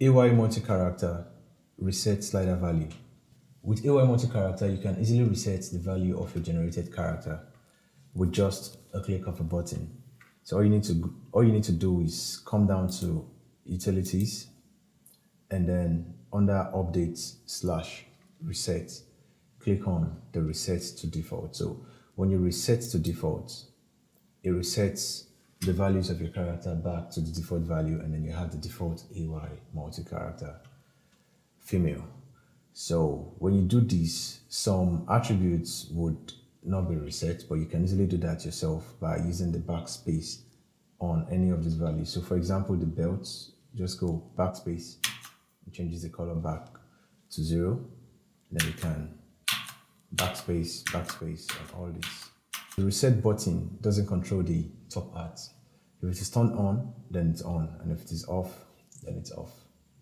AY multi-character reset slider value. With AY multi-character, you can easily reset the value of your generated character with just a click of a button. So all you need to do is come down to utilities and then under updates slash reset, click on the reset to default. So when you reset to default, it resets the values of your character back to the default value, and then you have the default AY multi-character female. So when you do this, some attributes would not be reset, but you can easily do that yourself by using the backspace on any of these values. So for example, the belts, just go backspace, it changes the color back to 0. Then you can backspace, backspace, and all this. The reset button doesn't control the top part. If it is turned on, then it's on, and if it is off, then it's off.